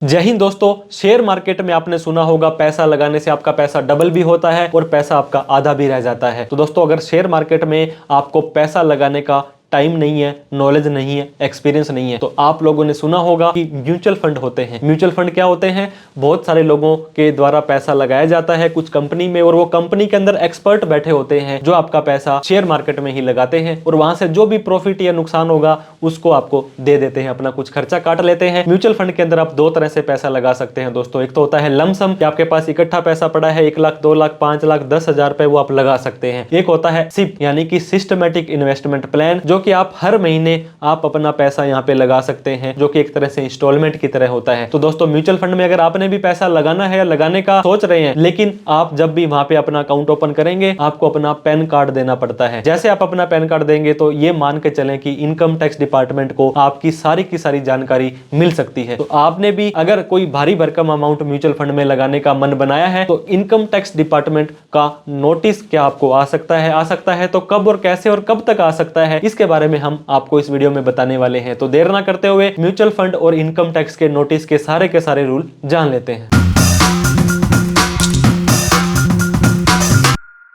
जय हिंद दोस्तों। Share market में आपने सुना होगा पैसा लगाने से आपका पैसा डबल भी होता है और पैसा आपका आधा भी रह जाता है। तो दोस्तों अगर शेयर मार्केट में आपको पैसा लगाने का टाइम नहीं है, नॉलेज नहीं है, एक्सपीरियंस नहीं है, तो आप लोगों ने सुना होगा कि म्यूचुअल फंड होते हैं। म्यूचुअल फंड क्या होते हैं? बहुत सारे लोगों के द्वारा पैसा लगाया जाता है कुछ कंपनी में और वो कंपनी के अंदर एक्सपर्ट बैठे होते हैं जो आपका पैसा शेयर मार्केट में ही लगाते हैं और वहां से जो भी प्रॉफिट या नुकसान होगा उसको आपको दे देते हैं, अपना कुछ खर्चा काट लेते हैं। म्यूचुअल फंड के अंदर आप दो तरह से पैसा लगा सकते हैं दोस्तों। एक तो होता है लमसम कि आपके पास इकट्ठा पैसा पड़ा है 1 लाख 2 लाख 5 लाख 10,000 रुपए, वो आप लगा सकते हैं। एक होता है सिप यानी कि सिस्टमैटिक इन्वेस्टमेंट प्लान, जो कि आप हर महीने आप अपना पैसा यहाँ पे लगा सकते हैं, जो कि एक तरह से इंस्टॉलमेंट की तरह होता है। तो दोस्तों म्यूचुअल फंड में अगर आपने भी पैसा लगाना है या लगाने का सोच रहे हैं, लेकिन आप जब भी वहां पे अपना अकाउंट ओपन करेंगे आपको अपना पैन कार्ड देना पड़ता है। जैसे आप अपना पैन कार्ड देंगे तो ये मान के चलें कि इनकम टैक्स डिपार्टमेंट को आपकी सारी की सारी जानकारी मिल सकती है। तो आपने भी अगर कोई भारी भरकम अमाउंट म्यूचुअल फंड में लगाने का मन बनाया है तो इनकम टैक्स डिपार्टमेंट का नोटिस क्या आपको आ सकता है तो कब और कैसे और कब तक आ सकता है, इसके बारे में हम आपको इस वीडियो में बताने वाले हैं। तो देर ना करते हुए म्यूचुअल फंड और इनकम टैक्स के नोटिस के सारे रूल जान लेते हैं।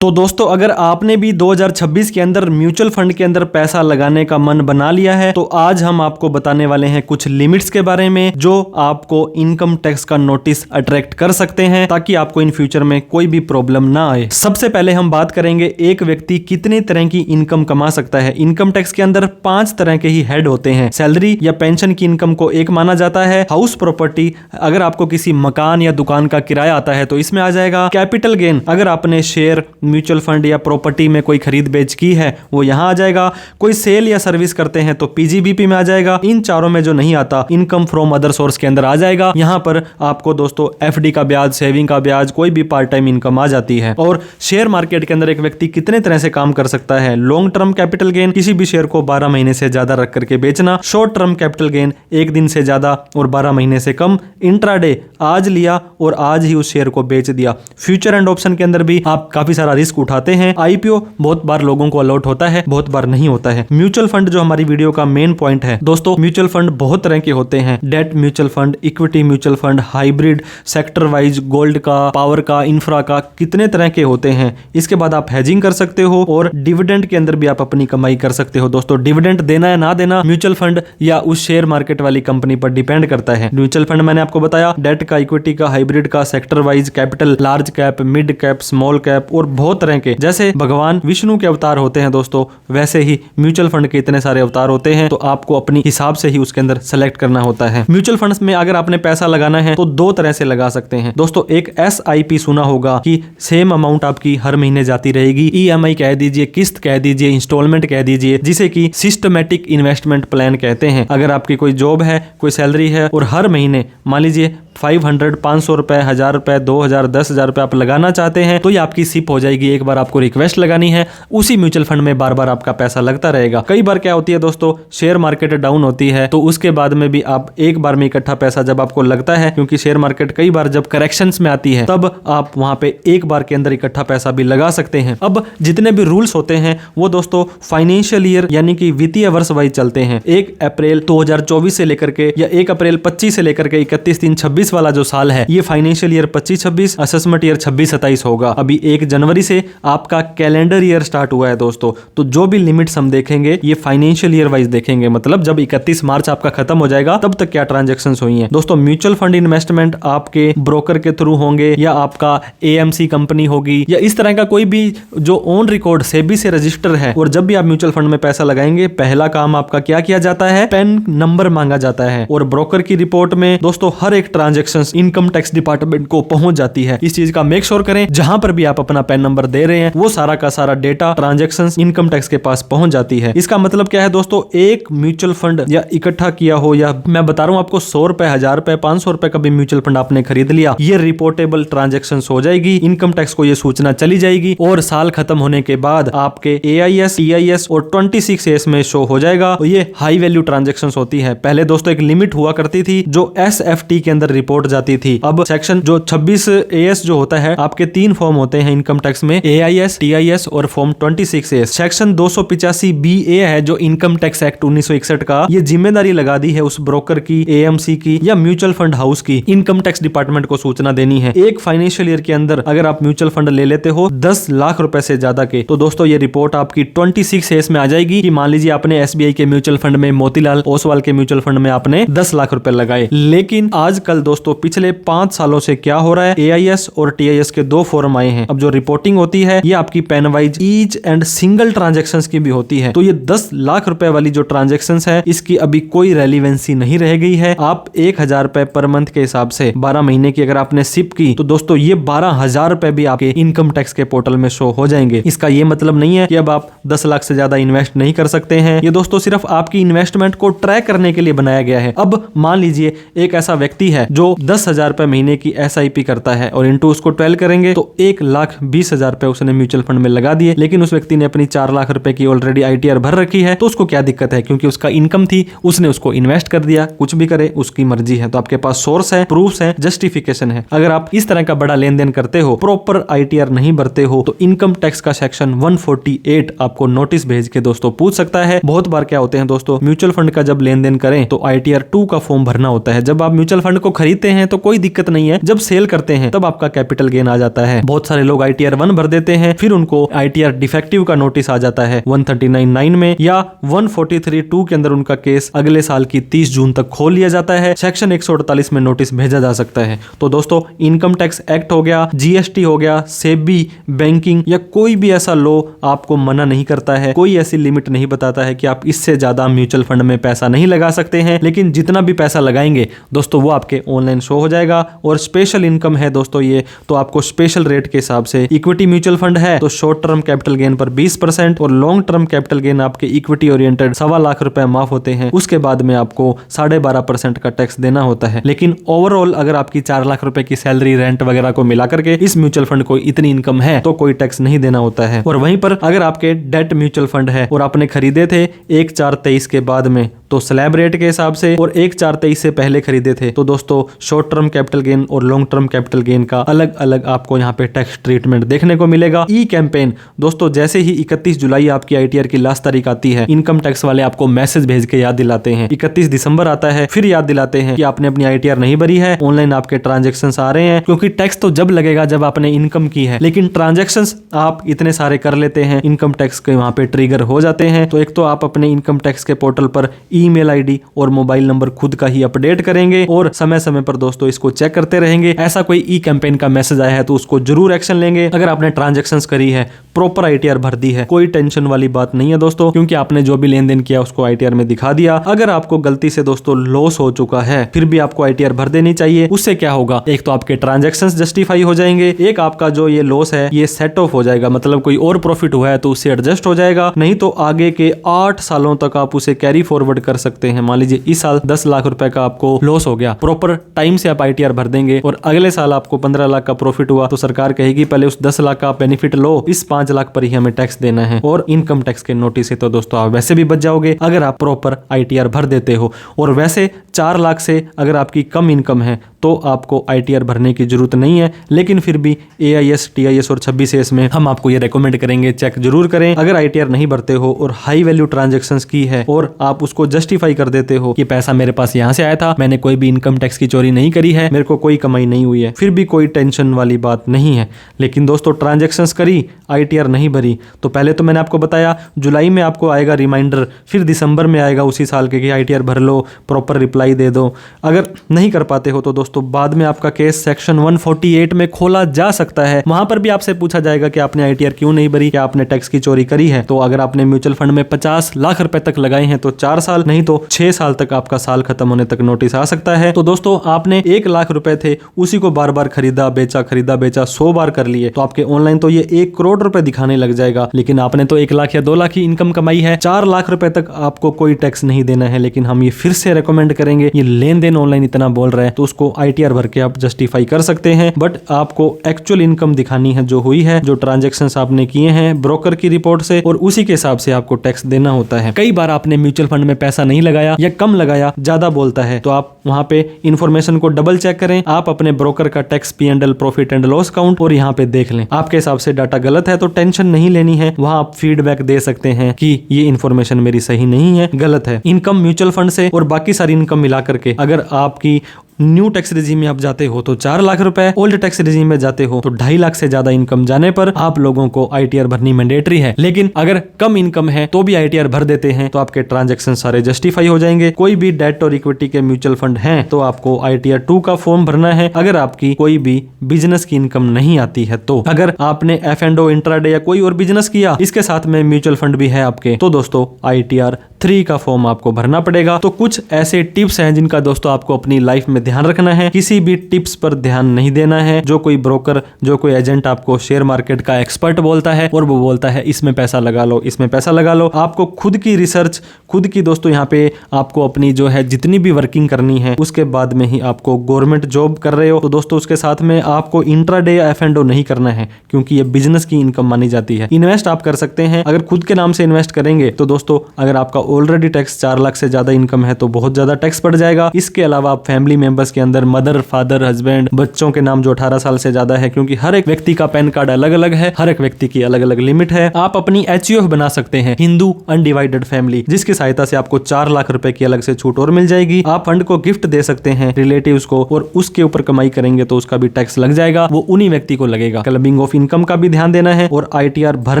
तो दोस्तों अगर आपने भी 2026 के अंदर म्यूचुअल फंड के अंदर पैसा लगाने का मन बना लिया है तो आज हम आपको बताने वाले हैं कुछ लिमिट्स के बारे में जो आपको इनकम टैक्स का नोटिस अट्रैक्ट कर सकते हैं, ताकि आपको इन फ्यूचर में कोई भी प्रॉब्लम ना आए। सबसे पहले हम बात करेंगे एक व्यक्ति कितने तरह की इनकम कमा सकता है। इनकम टैक्स के अंदर 5 तरह के ही हेड होते हैं। सैलरी या पेंशन की इनकम को एक माना जाता है। हाउस प्रॉपर्टी, अगर आपको किसी मकान या दुकान का किराया आता है तो इसमें आ जाएगा। कैपिटल गेन, अगर आपने शेयर, म्यूचुअल फंड या प्रॉपर्टी में कोई खरीद बेच की है वो यहां आ जाएगा। कोई सेल या सर्विस करते हैं तो पीजीबीपी में आ जाएगा। इन चारों में जो नहीं आता, इनकम फ्रॉम अदर सोर्स के अंदर आ जाएगा। यहां पर आपको दोस्तों एफडी का ब्याज, सेविंग का ब्याज, कोई भी पार्ट टाइम इनकम आ जाती है। और शेयर मार्केट के अंदर एक व्यक्ति कितने तरह से काम कर सकता है। लॉन्ग टर्म कैपिटल गेन, किसी भी शेयर को 12 महीने से ज्यादा रख करके बेचना। शॉर्ट टर्म कैपिटल गेन, 1 दिन से ज्यादा और 12 महीने से कम। इंट्राडे, आज लिया और आज ही उस शेयर को बेच दिया। फ्यूचर एंड ऑप्शन के अंदर भी आप काफी सारा रिस्क उठाते हैं। आईपीओ बहुत बार लोगों को अलॉट होता है, बहुत बार नहीं होता है। म्यूचुअल फंड जो हमारी वीडियो का मेन पॉइंट है दोस्तों, म्यूचुअल फंड बहुत तरह के होते हैं। Debt mutual fund, equity mutual fund, hybrid, sector wise, gold का, पावर का, इंफ्रा का, कितने तरह के होते हैं। इसके बाद आप हेजिंग कर सकते हो और डिविडेंड के अंदर भी आप अपनी कमाई कर सकते हो। दोस्तों डिविडेंड देना या ना देना म्यूचुअल फंड या उस शेयर मार्केट वाली कंपनी पर डिपेंड करता है। म्यूचुअल फंड मैंने आपको बताया डेट का, इक्विटी का, हाइब्रिड का, sector wise, capital, large cap, mid cap, small cap और बहुत तरह के। जैसे भगवान विष्णु के अवतार होते हैं दोस्तों, वैसे ही म्यूचुअल फंड के इतने सारे अवतार होते हैं, तो आपको अपनी हिसाब से ही उसके अंदर सेलेक्ट करना होता है। म्यूचुअल फंड्स में अगर आपने पैसा लगाना है तो 2 तरह से लगा सकते हैं दोस्तों। एक एसआईपी सुना होगा कि सेम अमाउंट आपकी हर महीने जाती रहेगी। ईएमआई कह दीजिए, किस्त कह दीजिए, इंस्टॉलमेंट कह दीजिए, जिसे कि सिस्टमैटिक इन्वेस्टमेंट प्लान कहते हैं। अगर आपकी कोई जॉब है, कोई सैलरी है और हर महीने मान लीजिए 500, 500 रुपए, 1000 रुपए, 2000, 10,000 रुपए आप लगाना चाहते हैं तो ये आपकी सिप हो जाएगी। एक बार आपको रिक्वेस्ट लगानी है, उसी म्यूचुअल फंड में बार बार आपका पैसा लगता रहेगा। कई बार क्या होती है दोस्तों, शेयर मार्केट डाउन होती है तो उसके बाद में भी आप एक बार में इकट्ठा पैसा जब आपको लगता है, क्योंकि शेयर मार्केट कई बार जब करेक्शंस में आती है तब आप वहां पे एक बार के अंदर इकट्ठा पैसा भी लगा सकते हैं। अब जितने भी रूल्स होते हैं वो दोस्तों फाइनेंशियल ईयर यानी कि वित्तीय वर्ष वाइज चलते हैं। 1 अप्रैल 2024 से लेकर के या 1 अप्रैल 25 से लेकर के 31/3/26 वाला जो साल है ये फाइनेंशियल ईयर 25-26, असेसमेंट ईयर 26-27 होगा। अभी 1 जनवरी से आपका कैलेंडर ईयर स्टार्ट हुआ है दोस्तों। तो जो भी लिमिट्स हम देखेंगे ये फाइनेंशियल ईयर वाइज देखेंगे, मतलब जब 31 मार्च आपका खत्म हो जाएगा तब तक क्या ट्रांजैक्शंस हुई हैं। दोस्तों म्यूचुअल फंड इन्वेस्टमेंट आपके ब्रोकर के थ्रू होंगे या आपका एएमसी कंपनी होगी या इस तरह का कोई भी जो ऑन रिकॉर्ड सेबी से रजिस्टर है। और जब भी आप म्यूचुअल फंड में पैसा लगाएंगे पहला काम आपका क्या किया जाता है, पैन नंबर मांगा जाता है। और ब्रोकर की रिपोर्ट में दोस्तों हर एक ट्रांजैक्शन इनकम टैक्स डिपार्टमेंट को पहुंच जाती है। इस चीज का मेक श्योर करें, जहां पर भी आप अपना पैन नंबर दे रहे हैं वो सारा का सारा डेटा ट्रांजैक्शंस इनकम टैक्स के पास पहुंच जाती है। इसका मतलब क्या है दोस्तों, एक म्यूचुअल फंड या इकट्ठा किया हो या मैं बता रहा हूं आपको 100 रुपए, 1000 रुपए, 500 रुपए का भी म्यूचुअल फंड आपने खरीद लिया, ये रिपोर्टेबल ट्रांजैक्शंस हो जाएगी। इनकम टैक्स को ये सूचना चली जाएगी और साल खत्म होने के बाद आपके एआईएस, टीआईएस और 26A में शो हो जाएगा। और ये हाई वैल्यू ट्रांजैक्शंस होती है। पहले दोस्तों एक लिमिट हुआ करती थी जो एसएफटी के अंदर रिपोर्ट जाती थी। अब सेक्शन जो 26A जो होता है, आपके 3 फॉर्म होते हैं इनकम टैक्स में, AIS, TIS और फॉर्म 26A। सेक्शन 285BA है जो इनकम टैक्स एक्ट 1961 का, ये जिम्मेदारी लगा दी है उस ब्रोकर की, AMC की या म्यूचुअल फंड हाउस की, इनकम टैक्स डिपार्टमेंट को सूचना देनी है। एक फाइनेंशियल ईयर के अंदर अगर आप म्यूचुअल फंड ले लेते हो 10 लाख रुपए से ज्यादा के, तो दोस्तों ये रिपोर्ट आपकी 26A में आ जाएगी कि मान लीजिए आपने SBI के म्यूचुअल फंड में, मोतीलाल ओसवाल के म्यूचुअल फंड में आपने 10 लाख रुपए लगाए। लेकिन आजकल दोस्तों पिछले 5 सालों से क्या हो रहा है, AIS और TIS के 2 फॉर्म आए हैं। अब जो रिपोर्टिंग होती है ये आपकी pan wise each and single transactions की भी होती है। तो ये 10 लाख रुपए वाली जो ट्रांजेक्शंस है इसकी अभी कोई रेलिवेंसी नहीं रह गई है। आप 1000 रुपए पर मंथ के हिसाब से 12 महीने की अगर आपने सिप की तो दोस्तों ये 12,000 रुपए भी आपके इनकम टैक्स के पोर्टल में शो हो जाएंगे। इसका ये मतलब नहीं है कि अब आप 10 लाख से ज्यादा इन्वेस्ट नहीं कर सकते हैं। ये दोस्तों सिर्फ आपकी इन्वेस्टमेंट को ट्रैक करने के लिए बनाया गया है। अब मान लीजिए एक ऐसा व्यक्ति है जो 10,000 रुपए महीने की SIP करता है और इंटू उसको 12 करेंगे तो 1,20,000 रुपए उसने म्यूचुअल फंड में लगा दिए। लेकिन उस व्यक्ति ने अपनी 4 लाख रुपए की ऑलरेडी ITR भर रखी है, तो उसको क्या दिक्कत है, क्योंकि उसका इनकम थी, उसने उसको इन्वेस्ट कर दिया। कुछ भी करे उसकी मर्जी है। तो आपके पास सोर्स है, प्रूफ्स है, जस्टिफिकेशन है। अगर आप इस तरह का बड़ा लेन देन करते हो, प्रॉपर ITR नहीं भरते हो, तो इनकम टैक्स का सेक्शन 148 आपको नोटिस भेज के दोस्तों पूछ सकता है। बहुत बार क्या होते हैं दोस्तों, म्यूचुअल फंड का जब लेन देन करें तो ITR 2 का फॉर्म भरना होता है। जब आप म्यूचुअल फंड को खरीदते हैं तो कोई दिक्कत नहीं है, जब सेल करते हैं तब आपका कैपिटल गेन आ जाता है। बहुत सारे लोग ITR 1 भर देते हैं, फिर उनको ITR डिफेक्टिव का नोटिस आ जाता है 139(9) में, या 143(2) के अंदर उनका केस अगले साल की 30 जून तक खोल लिया जाता है। सेक्शन 148 में नोटिस भेजा जा सकता है। तो दोस्तों इनकम टैक्स एक्ट हो गया, GST हो गया, सेबी, बैंकिंग या कोई भी ऐसा लॉ आपको मना नहीं करता है, कोई ऐसी लिमिट नहीं बताता है कि आप इससे ज्यादा म्यूचुअल फंड में पैसा नहीं लगा सकते हैं। लेकिन जितना भी पैसा लगाएंगे दोस्तों वो आपके ऑनलाइन शो हो जाएगा। और स्पेशल इनकम है दोस्तों ये, तो आपको स्पेशल रेट के हिसाब से, इक्विटी म्यूचुअल फंड है तो शॉर्ट टर्म कैपिटल गेन पर 20% और लॉन्ग टर्म कैपिटल गेन आपके इक्विटी ओरिएंटेड 1.25 लाख रुपए माफ होते हैं। उसके बाद में आपको 12.5% का टैक्स देना होता है। लेकिन ओवरऑल अगर आपकी 4 लाख रुपए की सैलरी, रेंट वगैरह को मिला करके इस म्यूचुअल फंड को इतनी इनकम है तो कोई टैक्स नहीं देना होता है। और वहीं पर अगर आपके डेट म्यूचुअल फंड है और आपने खरीदे थे 1/4/23 के बाद में, तो स्लैब रेट के हिसाब से, और 1/4/23 से पहले खरीदे थे तो दोस्तों शॉर्ट टर्म कैपिटल गेन और लॉन्ग टर्म कैपिटल गेन का अलग अलग आपको यहाँ पे टैक्स ट्रीटमेंट देखने को मिलेगा। ई कैंपेन दोस्तों, जैसे ही 31 जुलाई आपकी ITR की लास्ट तारीख आती है, इनकम टैक्स वाले आपको मैसेज भेज के याद दिलाते हैं। 31 दिसंबर आता है, फिर याद दिलाते हैं कि आपने अपनी ITR नहीं भरी है, ऑनलाइन आपके ट्रांजेक्शंस आ रहे हैं। क्योंकि टैक्स तो जब लगेगा जब आपने इनकम की है, लेकिन ट्रांजेक्शंस आप इतने सारे कर लेते हैं, इनकम टैक्स के वहां पे ट्रिगर हो जाते हैं। तो एक तो आप अपने इनकम टैक्स के पोर्टल पर ईमेल ID और मोबाइल नंबर खुद का ही अपडेट करेंगे और समय समय पर दोस्तों इसको चेक करते रहेंगे। ऐसा कोई ई कैंपेन का मैसेज आया है तो उसको जरूर एक्शन लेंगे। अगर आपने ट्रांजेक्शंस करी है, प्रॉपर ITR भर दी है, कोई टेंशन वाली बात नहीं है दोस्तों, क्योंकि आपने जो भी लेन देन किया उसको ITR में दिखा दिया। अगर आपको गलती से दोस्तों लॉस हो चुका है फिर भी आपको ITR भर देनी चाहिए। उससे क्या होगा, एक तो आपके ट्रांजेक्शंस जस्टिफाई हो जाएंगे, एक आपका जो ये लॉस है ये सेट ऑफ हो जाएगा, मतलब कोई और प्रॉफिट हुआ है तो उससे एडजस्ट हो जाएगा। नहीं तो आगे के 8 सालों तक आप उसे कैरी फॉरवर्ड कर सकते हैं। मान लीजिए इस साल 10 लाख रुपए का आपको लॉस हो गया, प्रॉपर टाइम से आप ITR भर देंगे और अगले साल आपको 15 लाख का प्रॉफिट हुआ तो सरकार कहेगी पहले उस 10 लाख का बेनिफिट लो, इस 5 लाख पर ही हमें टैक्स देना है। और इनकम टैक्स के नोटिस से तो दोस्तों आप वैसे भी बच जाओगे अगर आप प्रॉपर ITR भर देते हो। और वैसे 4 लाख से अगर आपकी कम इनकम है तो आपको ITR भरने की जरूरत नहीं है। लेकिन फिर भी AIS, TIS और 26A में हम आपको ये रेकमेंड करेंगे, चेक जरूर करें। अगर ITR नहीं भरते हो और हाई वैल्यू ट्रांजेक्शंस की है और आप उसको जस्टिफाई कर देते हो कि पैसा मेरे पास यहाँ से आया था, मैंने कोई भी इनकम टैक्स की चोरी नहीं करी है, मेरे को कोई कमाई नहीं हुई है, फिर भी कोई टेंशन वाली बात नहीं है। लेकिन दोस्तों ट्रांजेक्शंस करी, ITR नहीं भरी, तो पहले तो मैंने आपको बताया जुलाई में आपको आएगा रिमाइंडर, फिर दिसंबर में आएगा उसी साल के कि ITR भर लो, प्रॉपर रिप्लाई दे दो। अगर नहीं कर पाते हो तो दोस्तों बाद में आपका केस सेक्शन 148 में खोला जा सकता है। वहां पर भी आपसे पूछा जाएगा कि आपने ITR क्यों नहीं भरी, क्या आपने टैक्स की चोरी करी है। तो अगर आपने म्यूचुअल फंड में 50 लाख रुपए तक लगाए हैं तो 4 साल, नहीं तो 6 साल तक आपका साल खत्म होने तक नोटिस आ सकता है। तो दोस्तों आपने 1 लाख रुपए थे, उसी को बार बार खरीदा बेचा 100 बार कर लिए, तो आपके ऑनलाइन तो ये 1 करोड़ रुपए दिखाने लग जाएगा। लेकिन आपने तो 1 लाख या 2 लाख की इनकम कमाई है, 4 लाख रुपए तक आपको कोई टैक्स नहीं देना है। लेकिन हम ये फिर से रेकमेंड करेंगे, ये लेन देन ऑनलाइन इतना बोल रहा है तो उसको ITR भर के आप जस्टिफाई कर सकते हैं, बट आपको एक्चुअल इनकम दिखानी है जो हुई है, जो ट्रांजैक्शंस आपने किए हैं ब्रोकर की रिपोर्ट से, और उसी के हिसाब से आपको टैक्स देना होता है। कई बार आपने म्यूचुअल फंड में पैसा नहीं लगाया या कम लगाया, ज्यादा बोलता है, तो आप वहां पे इंफॉर्मेशन को डबल चेक करें। आप अपने ब्रोकर का tax P&L profit and loss count और यहाँ पे देख लें। आपके हिसाब से डाटा गलत है तो टेंशन नहीं लेनी है, वहां आप फीडबैक दे सकते हैं कि ये इन्फॉर्मेशन मेरी सही नहीं है, गलत है। इनकम म्यूचुअल फंड से और बाकी सारी इनकम मिला करके अगर आपकी न्यू टैक्स रिजीम में आप जाते हो तो 4 लाख रुपए, ओल्ड टैक्स रिजीम में जाते हो तो 2.5 लाख से ज्यादा इनकम जाने पर आप लोगों को ITR भरनी मैंडेटरी है। लेकिन अगर कम इनकम है तो भी ITR भर देते हैं तो आपके ट्रांजैक्शन सारे जस्टिफाई हो जाएंगे। कोई भी डेट और इक्विटी के म्यूचुअल फंड हैं तो आपको ITR 2 का फॉर्म भरना है अगर आपकी कोई भी बिजनेस की इनकम नहीं आती है। तो अगर आपने F&O, इंट्राडे या कोई और बिजनेस किया, इसके साथ में म्यूचुअल फंड भी है आपके, तो दोस्तों ITR 3 का फॉर्म आपको भरना पड़ेगा। तो कुछ ऐसे टिप्स हैं जिनका दोस्तों आपको अपनी लाइफ में ध्यान रखना है। किसी भी टिप्स पर ध्यान नहीं देना है। जो कोई ब्रोकर, जो कोई एजेंट आपको शेयर मार्केट का एक्सपर्ट बोलता है और वो बोलता है इसमें पैसा लगा लो, इसमें पैसा लगा लो, आपको खुद की रिसर्च, खुद की दोस्तों यहाँ पे आपको अपनी जो है जितनी भी वर्किंग करनी है उसके बाद में ही आपको गवर्नमेंट जॉब कर रहे हो तो दोस्तों उसके साथ में आपको इंट्राडे या F&O नहीं करना है, क्योंकि ये बिजनेस की इनकम मानी जाती है। इन्वेस्ट आप कर सकते हैं, अगर खुद के नाम से इन्वेस्ट करेंगे तो दोस्तों अगर आपका ऑलरेडी टैक्स 4 लाख से ज्यादा इनकम है तो बहुत ज्यादा टैक्स पड़ जाएगा। इसके अलावा आप फैमिली मेंबर्स के अंदर मदर, फादर, हस्बैंड, बच्चों के नाम जो 18 साल से ज्यादा है, क्योंकि हर एक व्यक्ति का पैन कार्ड अलग अलग है, हर एक व्यक्ति की अलग अलग लिमिट है। आप अपनी HUF बना सकते हैं, हिंदू अनडिवाइडेड फैमिली, जिसकी सहायता से आपको 4 लाख रुपए की अलग से छूट और मिल जाएगी। आप फंड को गिफ्ट दे सकते हैं रिलेटिव्स को और उसके ऊपर कमाई करेंगे तो उसका भी टैक्स लग जाएगा, वो उन्हीं व्यक्ति को लगेगा। क्लबिंग ऑफ इनकम का भी ध्यान देना है और ITR भर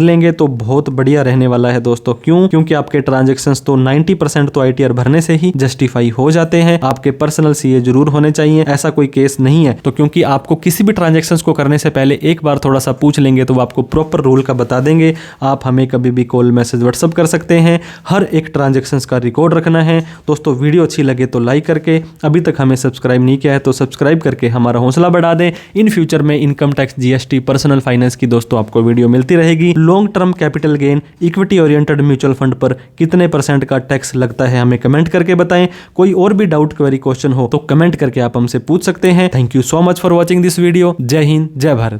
लेंगे तो बहुत बढ़िया रहने वाला है दोस्तों। क्यों? क्योंकि आपके ट्रांजेक्शंस तो 90% तो ITR भरने से ही जस्टिफाई हो जाते हैं। आपके पर्सनल CA जरूर होने चाहिए, ऐसा कोई केस नहीं है। तो क्योंकि आपको किसी भी ट्रांजैक्शंस को करने से पहले एक बार थोड़ा सा पूछ लेंगे तो वो आपको प्रॉपर रूल का बता देंगे। आप हमें कभी भी कॉल, मैसेज, व्हाट्सअप कर सकते हैं। हर एक ट्रांजैक्शंस का रिकॉर्ड रखना है। दोस्तों वीडियो अच्छी लगे तो लाइक करके, अभी तक हमें सब्सक्राइब नहीं किया है तो सब्सक्राइब करके हमारा हौसला बढ़ा दें। इन फ्यूचर में income tax, GST, personal finance की दोस्तों आपको वीडियो मिलती रहेगी। Long term capital gain, equity oriented mutual fund पर कितने % का टैक्स लगता है हमें कमेंट करके बताएं। कोई और भी डाउट, क्वेरी, क्वेश्चन हो तो कमेंट करके आप हमसे पूछ सकते हैं। Thank you so much for watching this video. जय हिंद, जय भारत।